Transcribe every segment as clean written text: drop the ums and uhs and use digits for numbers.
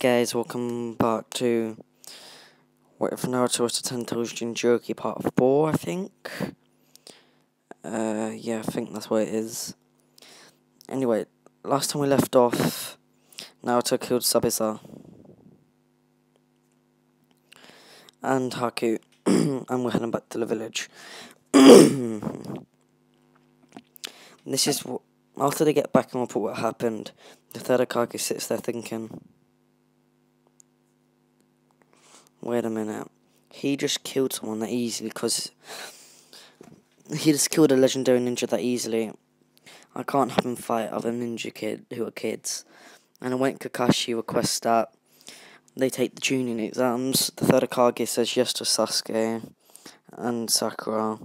guys, welcome back to Whatif Naruto was the 10 Toes Jinchuriki part 4, I think. Yeah, I think that's what it is. Anyway, last time we left off, Naruto killed Sabisa and Haku, and we're heading back to the village. This is what, after they get back and report what happened, the third Hokage sits there thinking, wait a minute, he just killed someone that easily because he just killed a legendary ninja that easily. I can't have him fight other ninja who are kids. And when Kakashi requests that they take the Chunin exams, the third Hokage says yes to Sasuke and Sakura,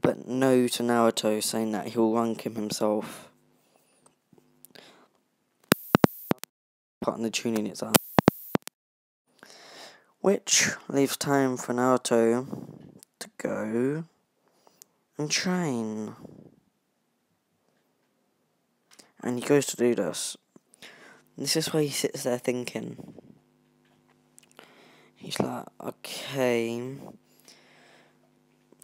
but no to Naruto, saying that he'll rank him himself. Part in the Chunin exam. Which leaves time for Naruto to go and train. And he goes to do this. This is where he sits there thinking. He's like, okay,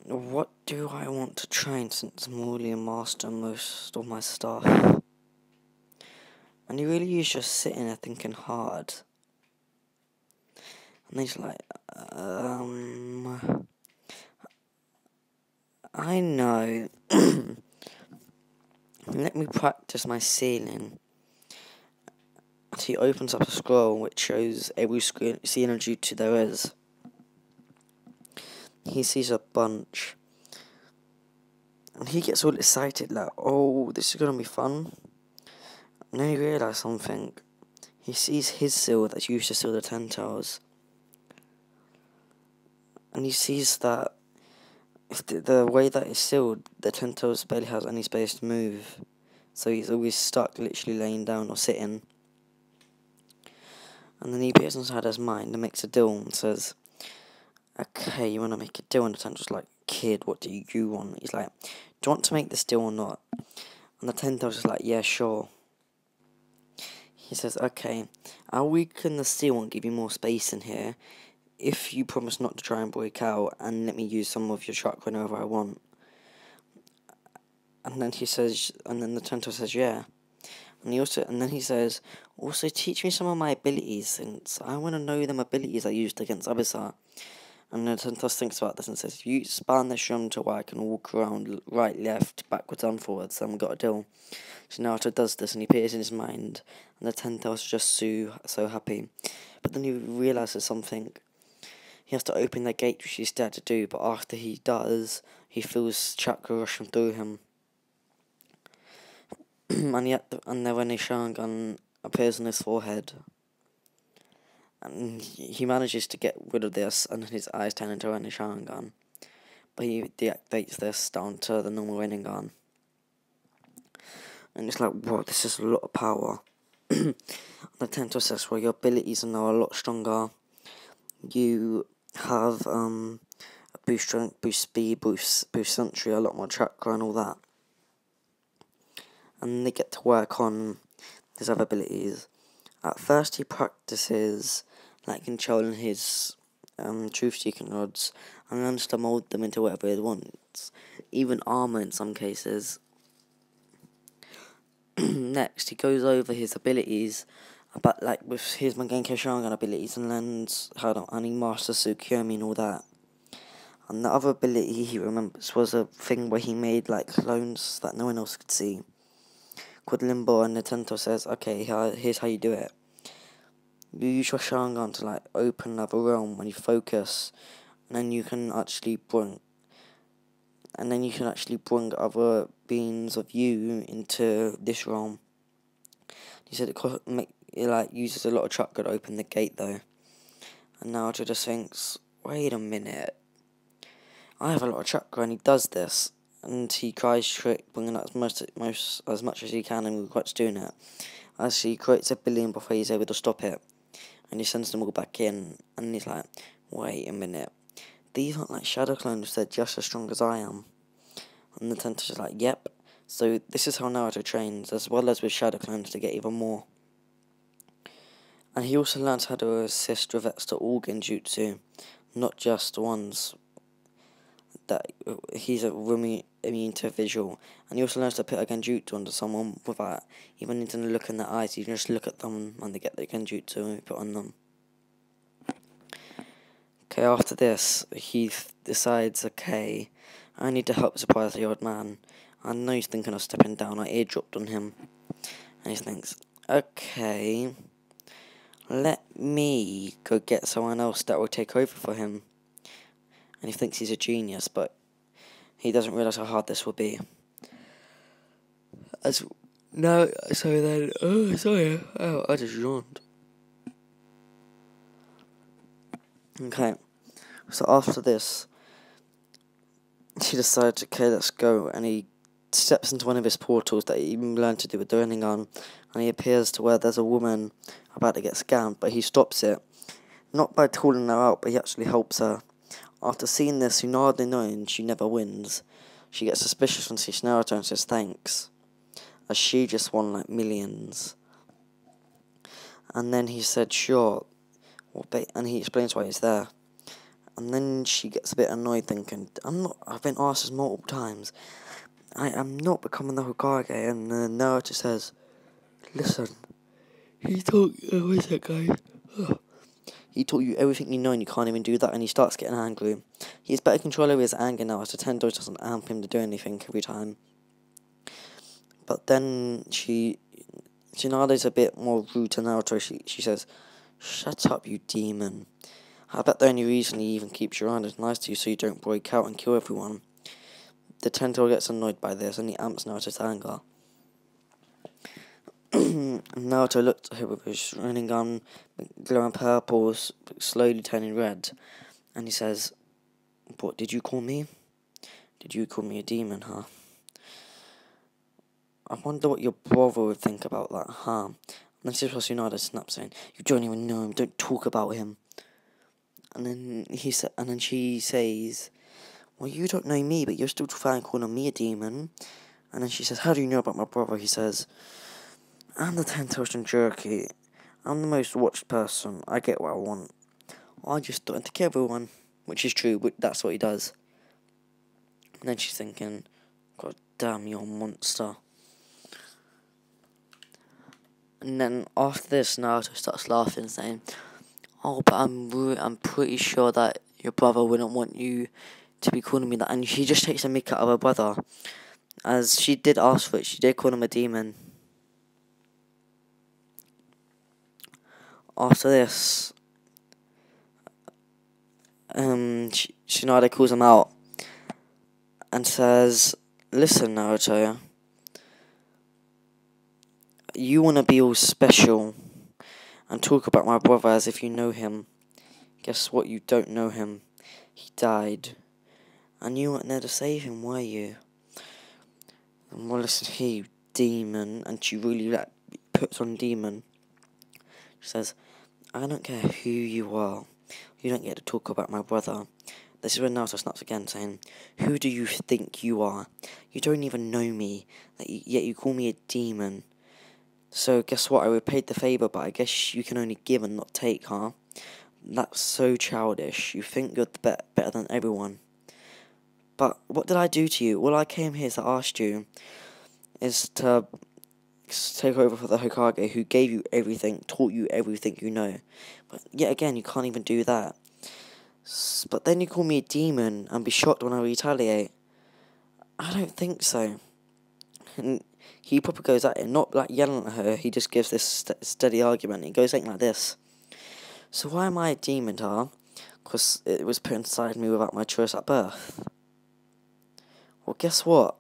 what do I want to train since I'm already a master most of my stuff? And he really is just sitting there thinking hard. And he's like, I know. Let me practice my sealing. And he opens up a scroll which shows every sea energy there is. He sees a bunch. And he gets all excited, like, oh, this is gonna be fun. And then he realizes something. He sees his seal that's used to seal the 10 Toes. And he sees that if the way that it's sealed, the 10 Toes barely has any space to move. So he's always stuck, literally laying down or sitting. And then he appears inside his mind and makes a deal and says, okay, you want to make a deal? And the 10 Toes like, kid, what do you want? He's like, do you want to make this deal or not? And the 10 Toes is like, yeah, sure. He says, okay, I'll weaken the steel and give you more space in here if you promise not to try and break out and let me use some of your chakra whenever I want. And then he says, and then the 10 Toes says, yeah. And then he says, also teach me some of my abilities, since I want to know them abilities I used against Abisar. And then 10 Toes thinks about this and says, if you expand this room to where I can walk around right, left, backwards and forwards, then we've got a deal. So Naruto does this and he appears in his mind, and the 10 Toes are just so happy. But then he realises something. He has to open the gate, which he's dared to do, but after he does, he feels chakra rushing through him. and the Rene Sharingan appears on his forehead. And he manages to get rid of this, and his eyes turn into Rene Sharingan. But he deactivates this down to the normal Rinnegan. And it's like, whoa, this is a lot of power. The 10 Toes says, well, your abilities are now a lot stronger. You have boost strength, boost speed, boost sentry, a lot more chakra and all that. And they get to work on his other abilities. At first he practices like controlling his truth-seeking rods and learns to mold them into whatever he wants, even armor in some cases. Next, he goes over his abilities, but like with his Mangenkyo Sharingan abilities, and learns how to masters Tsukuyomi and all that. And the other ability he remembers was a thing where he made like clones that no one else could see, called Limbo, and the 10 Toes says, okay, here's how you do it. You use your Sharingan to like open another realm when you focus, and then you can actually bring other beings of you into this realm. He said it like uses a lot of chakra to open the gate though. And Naruto just thinks, wait a minute, I have a lot of chakra, and he does this, and he cries trick, bringing out as much as he can, and regrets doing it. As he creates a billion before he's able to stop it, and he sends them all back in, and he's like, wait a minute, these aren't like shadow clones, they're just as strong as I am. And the 10 Toes is like, yep. So this is how Naruto trains, as well as with shadow clones, to get even more. And he also learns how to assist with extra all genjutsu, not just ones that he's immune to visual. And he also learns to put a genjutsu onto someone without even needing to look in their eyes. You can just look at them and they get the genjutsu put on them. Okay, after this, he decides, okay, I need to help surprise the old man. I know he's thinking of stepping down. I eardropped on him. And he thinks, okay, let me go get someone else that will take over for him. And he thinks he's a genius, but he doesn't realise how hard this will be. I just yawned. Okay, so after this, he decides, okay, let's go, and he steps into one of his portals that he learned to do with the Rinnegan, and he appears to where there's a woman about to get scammed, but he stops it, not by calling her out, but he actually helps her. After seeing this, Tsunade knowing she never wins, she gets suspicious when she sees Naruto and says thanks, as she just won like millions. And then he said sure, and he explains why he's there. And then she gets a bit annoyed thinking, I've been asked this multiple times, I am not becoming the Hokage. And Naruto says, listen, he taught you everything you know and you can't even do that. And he starts getting angry. He has better control over his anger now, as the Tendo doesn't amp him to do anything every time. But then Tsunade's a bit more rude to Naruto. She says, shut up, you demon. I bet the only reason he even keeps you around is nice to you so you don't break out and kill everyone. The Tento gets annoyed by this and he amps Naruto's anger. Naruto looks at her with his Rinnegan glowing purple, slowly turning red. And he says, what did you call me? Did you call me a demon, huh? I wonder what your brother would think about that, huh? And then Tsunade snaps saying, you don't even know him, don't talk about him. And then she says, well, you don't know me, but you're still trying to call me a demon. And then she says, how do you know about my brother? He says, I'm the 10-toast jinchuriki. I'm the most watched person. I get what I want. I just threaten to kill everyone. Which is true, but that's what he does. And then she's thinking, God damn, you're a monster. And then after this, Naruto starts laughing, saying, oh, but I'm pretty sure that your brother wouldn't want you to be calling me that. And she just takes a mick out of her brother, as she did ask for it. She did call him a demon. After this, Tsunade calls him out and says, listen, Naruto, you want to be all special and talk about my brother as if you know him. Guess what? You don't know him. He died. And you weren't there to save him, were you? And well, listen here, you demon. And she really puts on demon. She says, I don't care who you are. You don't get to talk about my brother. This is when Naruto snaps again, saying, who do you think you are? You don't even know me, yet you call me a demon. So guess what? I repaid the favour, but I guess you can only give and not take, huh? That's so childish. You think you're better than everyone. But what did I do to you? All I came here to ask you is to take over for the Hokage, who gave you everything, taught you everything you know. But yet again, you can't even do that. But then you call me a demon and be shocked when I retaliate. I don't think so. And he probably goes at it, not like yelling at her. He just gives this steady argument. He goes something like this. So why am I a demon, huh? Because it was put inside me without my choice at birth. Well, guess what?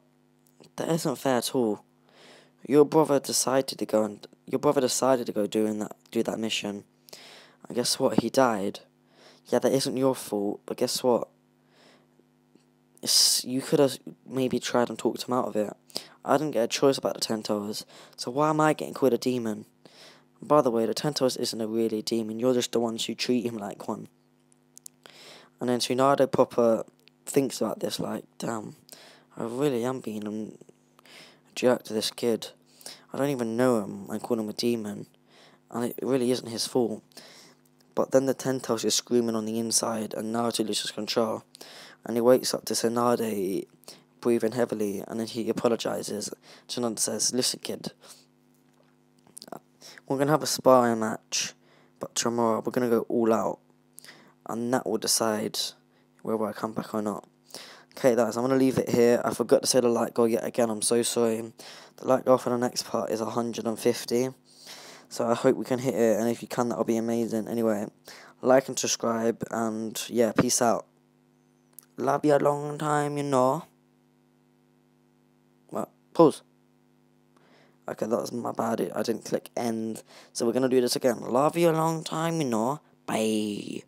That isn't fair at all. Your brother decided to go do that mission. And guess what? He died. Yeah, that isn't your fault, but guess what? You could have maybe tried and talked him out of it. I didn't get a choice about the 10 Toes, so why am I getting called a demon? And by the way, the 10 Toes isn't a really demon, you're just the ones who treat him like one. And then Tsunade proper thinks about this like, damn, I really am being a jerk to this kid. I don't even know him, I call him a demon. and it really isn't his fault. But then the Tentails is screaming on the inside, and Naruto loses control, and he wakes up to Tsunade breathing heavily, and then he apologizes. Tsunade says, "Listen, kid, we're gonna have a sparring match, but tomorrow we're gonna go all out, and that will decide whether I come back or not." Okay, guys, I'm going to leave it here. I forgot to say the like goal yet again. I'm so sorry. The like goal for the next part is 150. So I hope we can hit it. And if you can, that'll be amazing. Anyway, like and subscribe. And yeah, peace out. Love you a long time, you know. Well, pause. Okay, that was my bad. I didn't click end. So we're going to do this again. Love you a long time, you know. Bye.